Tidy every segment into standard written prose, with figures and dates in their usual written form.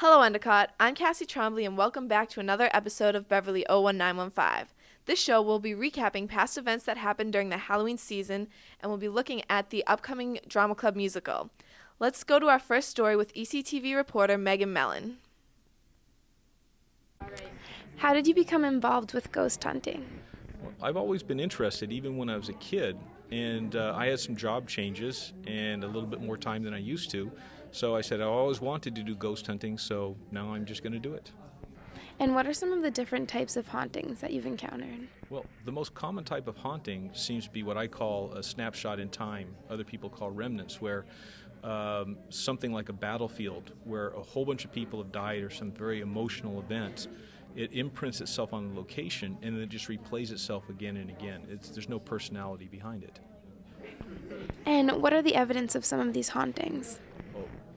Hello, Endicott. I'm Cassie Trombley, and welcome back to another episode of Beverly 01915. This show will be recapping past events that happened during the Halloween season, and we'll be looking at the upcoming Drama Club musical. Let's go to our first story with ECTV reporter Megan Mellon. How did you become involved with ghost hunting? Well, I've always been interested, even when I was a kid, and I had some job changes and a little bit more time than I used to. So I said I always wanted to do ghost hunting, so now I'm just going to do it. And what are some of the different types of hauntings that you've encountered? Well, the most common type of haunting seems to be what I call a snapshot in time. Other people call remnants, where something like a battlefield where a whole bunch of people have died or some very emotional event. It imprints itself on the location and then it just replays itself again and again. There's no personality behind it. And what are the evidence of some of these hauntings?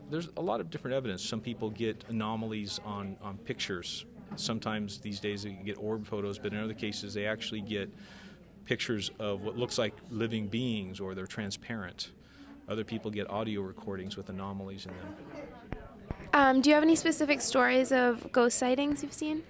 There's a lot of different evidence. Some people get anomalies on pictures. Sometimes these days they get orb photos, but in other cases they actually get pictures of what looks like living beings, or they're transparent. Other people get audio recordings with anomalies in them. Do you have any specific stories of ghost sightings you've seen?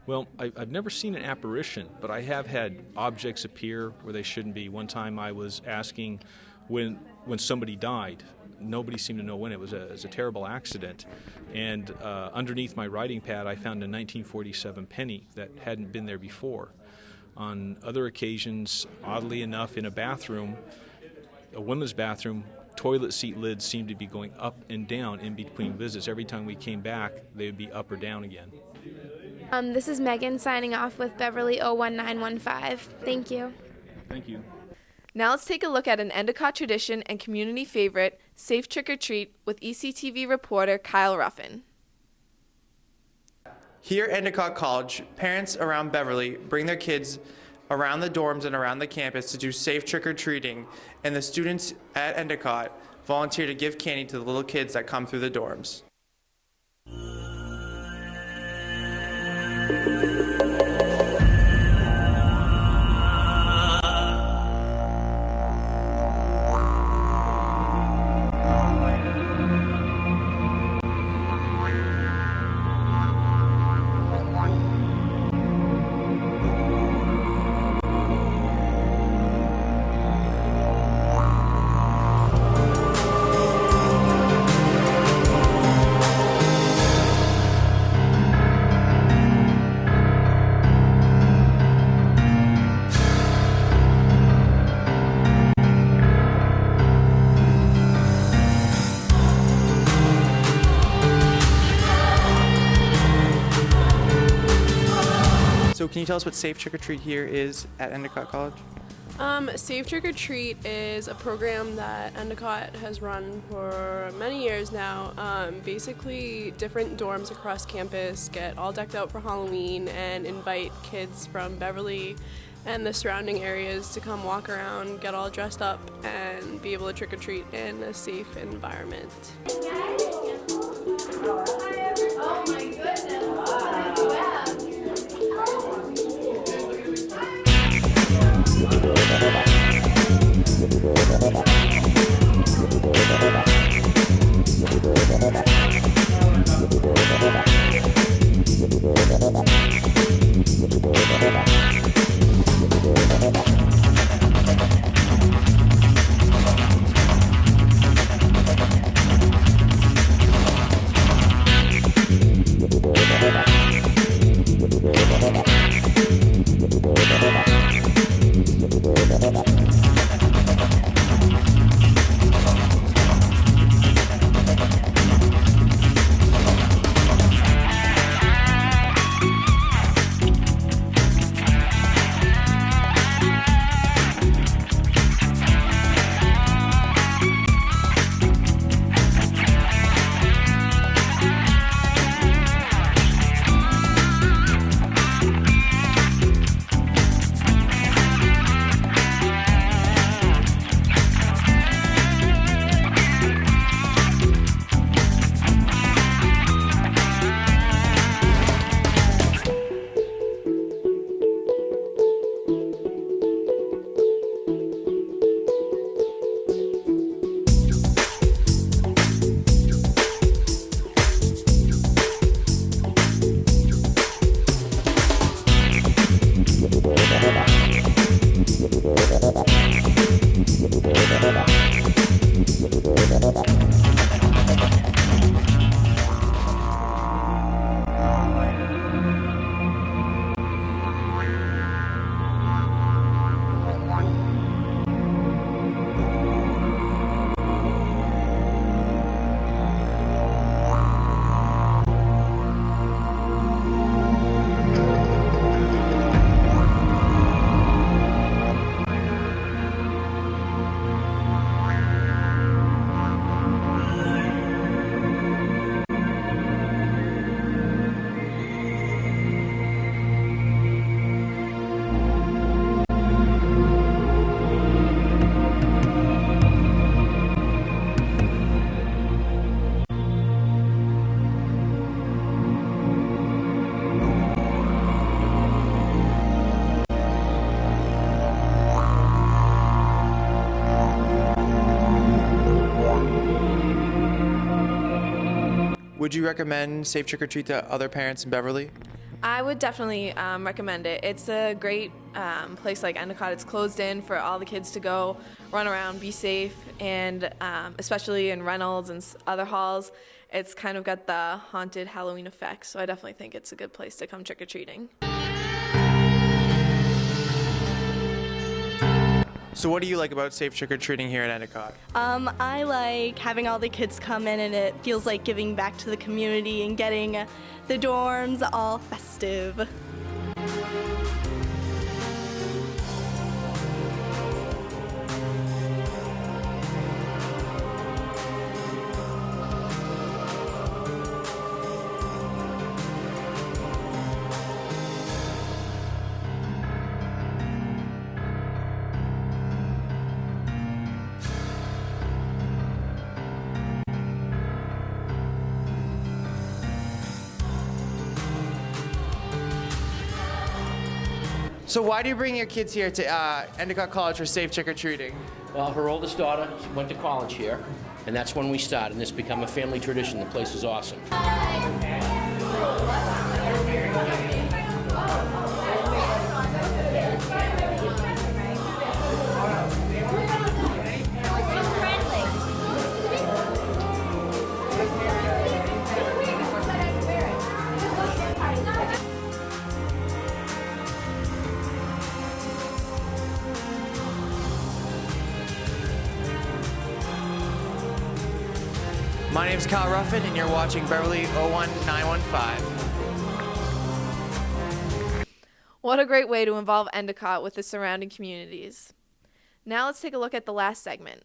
Well, I've never seen an apparition, but I have had objects appear where they shouldn't be. One time I was asking when somebody died. Nobody seemed to know when. It was a terrible accident. And underneath my writing pad, I found a 1947 penny that hadn't been there before. On other occasions, oddly enough, in a bathroom, a women's bathroom, toilet seat lids seemed to be going up and down in between visits. Every time we came back, they would be up or down again. This is Megan signing off with Beverly 01915. Thank you. Thank you. Now let's take a look at an Endicott tradition and community favorite, Safe Trick or Treat, with ECTV reporter Kyle Ruffin. Here at Endicott College, parents around Beverly bring their kids around the dorms and around the campus to do safe trick-or-treating, and the students at Endicott volunteer to give candy to the little kids that come through the dorms. So can you tell us what Safe Trick or Treat here is at Endicott College? Safe Trick or Treat is a program that Endicott has run for many years now. Basically, different dorms across campus get all decked out for Halloween and invite kids from Beverly and the surrounding areas to come walk around, get all dressed up, and be able to trick or treat in a safe environment. Oh my goodness. Would you recommend Safe Trick or Treat to other parents in Beverly? I would definitely recommend it. It's a great place like Endicott. It's closed in for all the kids to go run around, be safe, and especially in Reynolds and other halls, it's kind of got the haunted Halloween effect. So I definitely think it's a good place to come trick-or-treating. So what do you like about Safe Trick or Treating here at Endicott? I like having all the kids come in, and it feels like giving back to the community and getting the dorms all festive. So why do you bring your kids here to Endicott College for Safe Trick or Treating? Well, her oldest daughter went to college here, and that's when we started, and it's become a family tradition. The place is awesome. My name's Kyle Ruffin, and you're watching Beverly 01915. What a great way to involve Endicott with the surrounding communities. Now let's take a look at the last segment.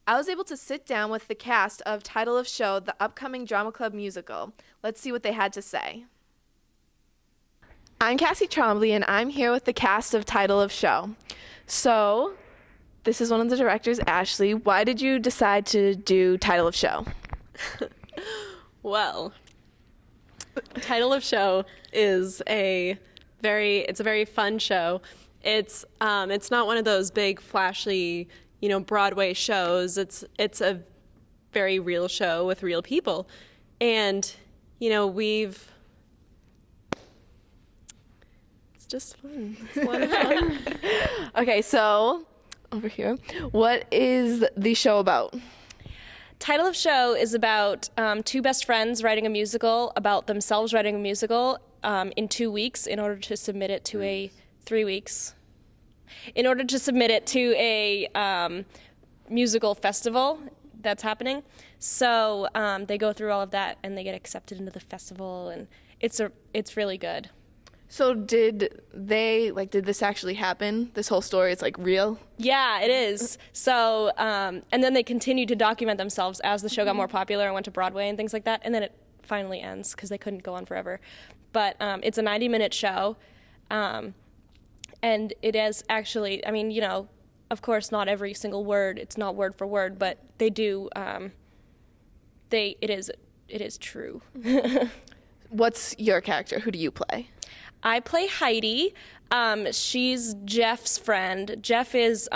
I was able to sit down with the cast of Title of Show, the upcoming drama club musical. Let's see what they had to say. I'm Cassie Trombley, and I'm here with the cast of Title of Show. So, this is one of the directors, Ashley. Why did you decide to do Title of Show? Well, Title of Show is a very fun show. It's not one of those big flashy, Broadway shows. It's a very real show with real people. And, it's just fun. It's a lot of fun. Okay, so over here, what is the show about? Title of Show is about two best friends writing a musical about themselves writing a musical in 2 weeks in order to submit it to 3 weeks. In order to submit it to a musical festival that's happening. So they go through all of that and they get accepted into the festival, and it's really good. So did this actually happen? This whole story is real? Yeah, it is. So, and then they continued to document themselves as the show got more popular and went to Broadway and things like that. And then it finally ends because they couldn't go on forever. But it's a 90-minute show. And it is actually, of course, not every single word. It's not word for word, but they do, it is true. What's your character? Who do you play? I play Heidi. She's Jeff's friend. Jeff is,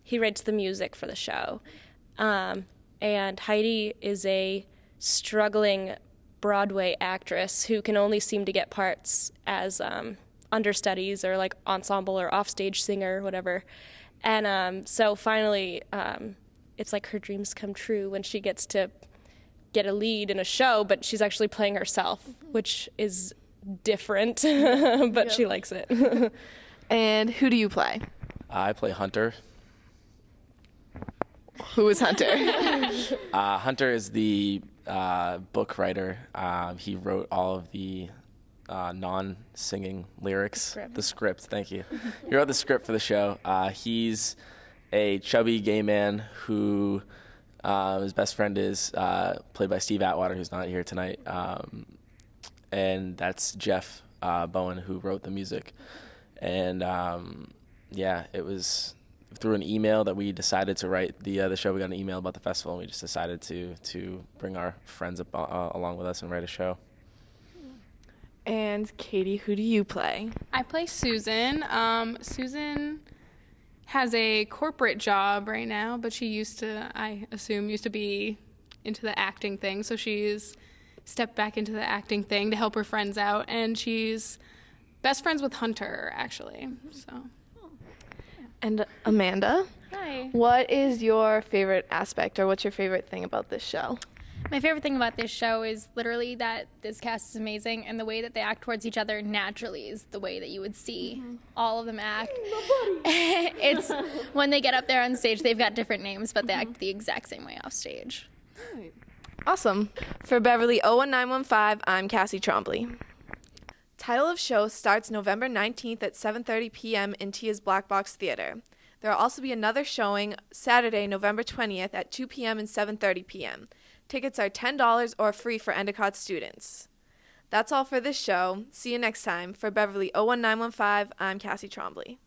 he writes the music for the show. And Heidi is a struggling Broadway actress who can only seem to get parts as understudies or like ensemble or offstage singer or whatever. And so finally, it's like her dreams come true when she gets to get a lead in a show, but she's actually playing herself, which is different, but she likes it. And who do you play? I play Hunter. Who is Hunter? Hunter is the book writer. He wrote all of the non-singing lyrics. The script, thank you. He wrote the script for the show. He's a chubby gay man who his best friend is played by Steve Atwater, who's not here tonight. And that's Jeff Bowen, who wrote the music. And it was through an email that we decided to write the show. We got an email about the festival, and we just decided to bring our friends up along with us and write a show. And Katie, who do you play? I play Susan. Susan has a corporate job right now, but she used to be into the acting thing. So she's stepped back into the acting thing to help her friends out, and she's best friends with Hunter, actually. So. And Amanda? Hi. What is your favorite aspect, or what's your favorite thing about this show? My favorite thing about this show is literally that this cast is amazing, and the way that they act towards each other naturally is the way that you would see all of them act. It's when they get up there on stage, they've got different names, but they act the exact same way off stage. Awesome. For Beverly 01915, I'm Cassie Trombley. Title of show starts November 19th at 7:30 p.m. in Tia's Black Box Theater. There will also be another showing Saturday, November 20th at 2 p.m. and 7:30 p.m. Tickets are $10 or free for Endicott students. That's all for this show. See you next time. For Beverly 01915, I'm Cassie Trombley.